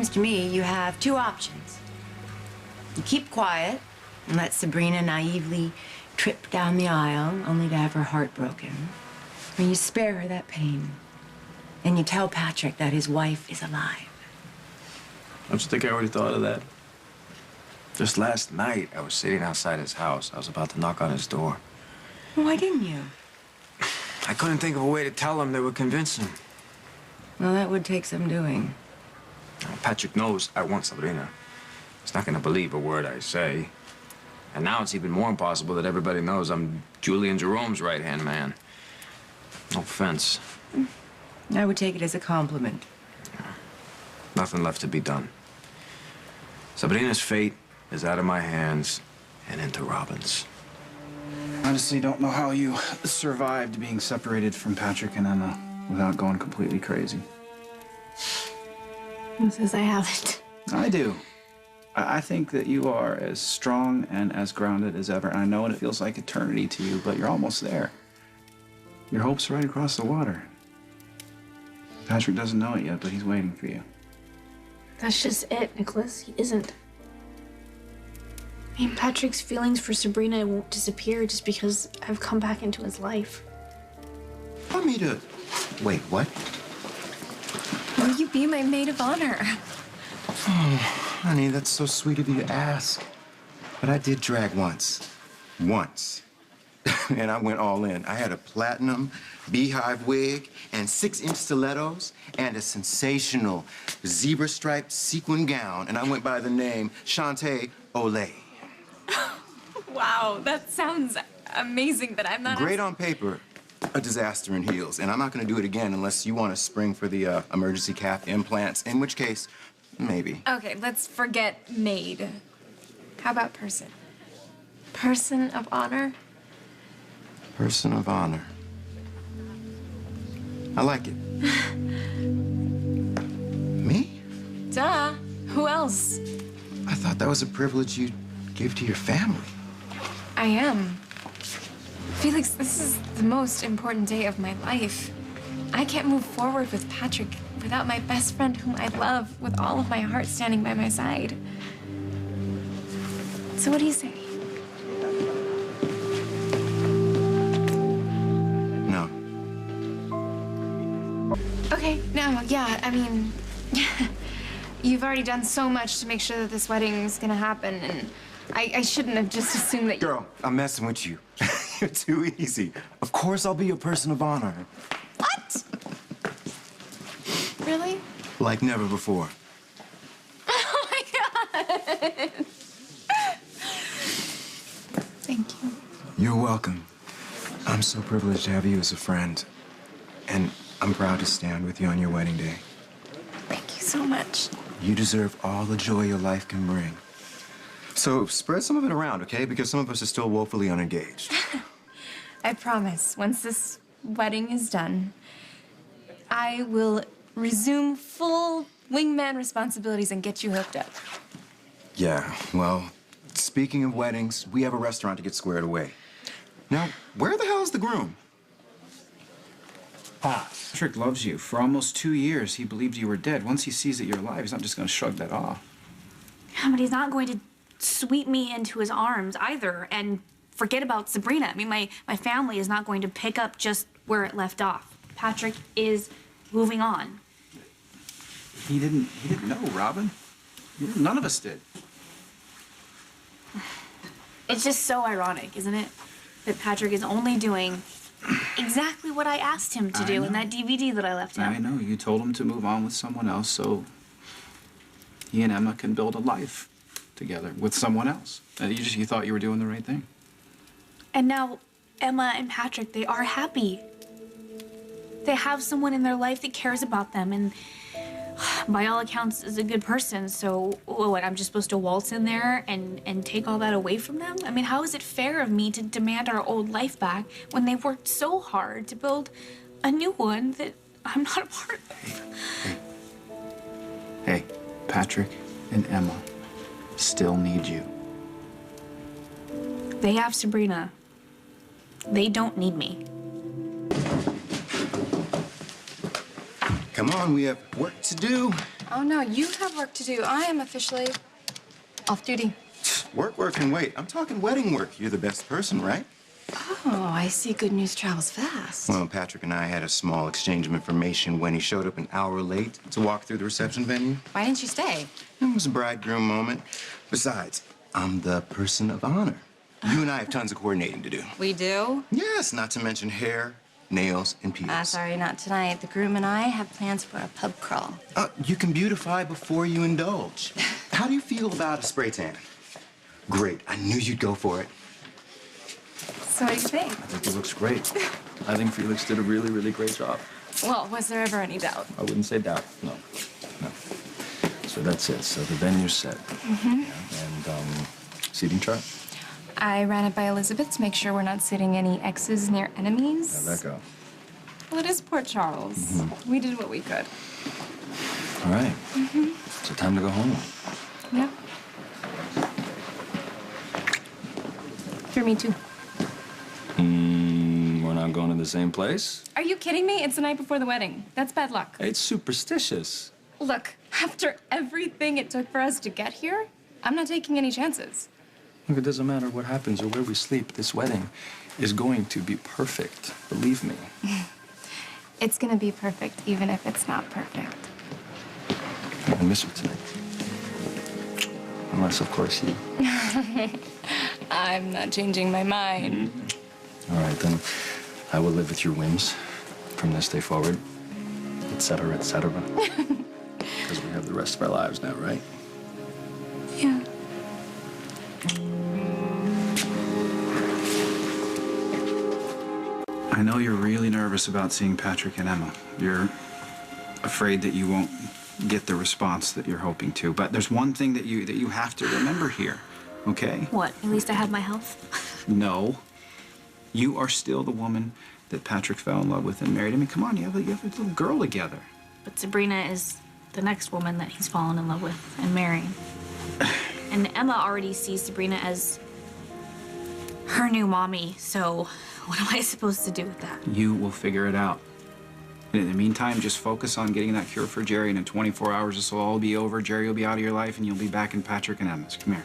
Seems to me you have two options. You keep quiet and let Sabrina naively trip down the aisle only to have her heart broken. Or you spare her that pain and you tell Patrick that his wife is alive. Don't you think I already thought of that? Just last night, I was sitting outside his house. I was about to knock on his door. Why didn't you? I couldn't think of a way to tell him that would convince him. Well, that would take some doing. Patrick knows I want Sabrina. He's not gonna believe a word I say. And now it's even more impossible that everybody knows I'm Julian Jerome's right-hand man. No offense. I would take it as a compliment. Nothing left to be done. Sabrina's fate is out of my hands and into Robin's. Honestly, don't know how you survived being separated from Patrick and Emma without going completely crazy. Who says I haven't? I do. I think that you are as strong and as grounded as ever. And I know it feels like eternity to you, but you're almost there. Your hope's right across the water. Patrick doesn't know it yet, but he's waiting for you. That's just it, Nicholas. He isn't. I mean, Patrick's feelings for Sabrina won't disappear just because I've come back into his life. Want me to... Wait, what? Will you be my maid of honor? Oh, honey, that's so sweet of you to ask. But I did drag once. Once. And I went all in. I had a platinum beehive wig and 6-inch stilettos and a sensational zebra-striped sequin gown. And I went by the name Shantae Olay. Wow, that sounds amazing, but I'm not... Great on paper, a disaster in heels. And I'm not going to do it again unless you want to spring for the emergency calf implants, in which case, maybe. Okay, let's forget maid. How about person? Person of honor? Person of honor. I like it. Me? Duh. Who else? I thought that was a privilege you give to your family. I am. Felix, this is the most important day of my life. I can't move forward with Patrick without my best friend whom I love with all of my heart standing by my side. So what do you say? No. Okay, no, yeah, I mean, you've already done so much to make sure that this wedding is gonna happen, and I shouldn't have just assumed that. Girl, I'm messing with you. You're too easy. Of course I'll be a person of honor. What? Really? Like never before. Oh my God. Thank you. You're welcome. I'm so privileged to have you as a friend. And I'm proud to stand with you on your wedding day. Thank you so much. You deserve all the joy your life can bring. So spread some of it around, okay? Because some of us are still woefully unengaged. I promise, once this wedding is done, I will resume full wingman responsibilities and get you hooked up. Yeah, well, speaking of weddings, we have a restaurant to get squared away. Now, where the hell is the groom? Patrick loves you. For almost 2 years, he believed you were dead. Once he sees that you're alive, he's not just going to shrug that off. Yeah, but he's not going to sweep me into his arms either and forget about Sabrina. I mean, my family is not going to pick up just where it left off. Patrick is moving on. He didn't know, Robin. None of us did. It's just so ironic, isn't it? That Patrick is only doing exactly what I asked him to do in that DVD that I left him. I know. You told him to move on with someone else so he and Emma can build a life together with someone else. You thought you were doing the right thing. And now Emma and Patrick, they are happy. They have someone in their life that cares about them and by all accounts is a good person. So what, I'm just supposed to waltz in there and take all that away from them? I mean, how is it fair of me to demand our old life back when they've worked so hard to build a new one that I'm not a part of? Hey, Patrick and Emma still need you. They have Sabrina. They don't need me. Come on, we have work to do. Oh, no, you have work to do. I am officially off duty. Work can wait. I'm talking wedding work. You're the best person, right? Oh, I see good news travels fast. Well, Patrick and I had a small exchange of information when he showed up an hour late to walk through the reception venue. Why didn't you stay? It was a bridegroom moment. Besides, I'm the person of honor. You and I have tons of coordinating to do. We do? Yes, not to mention hair, nails, and peels. Sorry, not tonight. The groom and I have plans for a pub crawl. You can beautify before you indulge. How do you feel about a spray tan? Great. I knew you'd go for it. So what do you think? I think it looks great. I think Felix did a really, really great job. Well, was there ever any doubt? I wouldn't say doubt. No. So that's it. So the venue's set. Yeah. And seating chart. I ran it by Elizabeth to make sure we're not sitting any exes near enemies. How'd that go? Well, it is Port Charles. We did what we could. All right. So time to go home. Yep. For me, too. We're not going to the same place? Are you kidding me? It's the night before the wedding. That's bad luck. It's superstitious. Look, after everything it took for us to get here, I'm not taking any chances. Look, it doesn't matter what happens or where we sleep. This wedding is going to be perfect. Believe me. It's gonna be perfect, even if it's not perfect. I miss you tonight. Unless, of course, you. I'm not changing my mind. All right, then. I will live with your whims from this day forward, et cetera, et cetera. Because we have the rest of our lives now, right? Yeah. I know you're really nervous about seeing Patrick and Emma. You're afraid that you won't get the response that you're hoping to. But there's one thing that you have to remember here, okay? What? At least I have my health. No. You are still the woman that Patrick fell in love with and married. I mean, come on, you have a little girl together. But Sabrina is the next woman that he's fallen in love with and marrying. And Emma already sees Sabrina as her new mommy, so what am I supposed to do with that? You will figure it out. And in the meantime, just focus on getting that cure for Jerry, and in 24 hours this will all be over. Jerry will be out of your life, and you'll be back in Patrick and Emma's. Come here.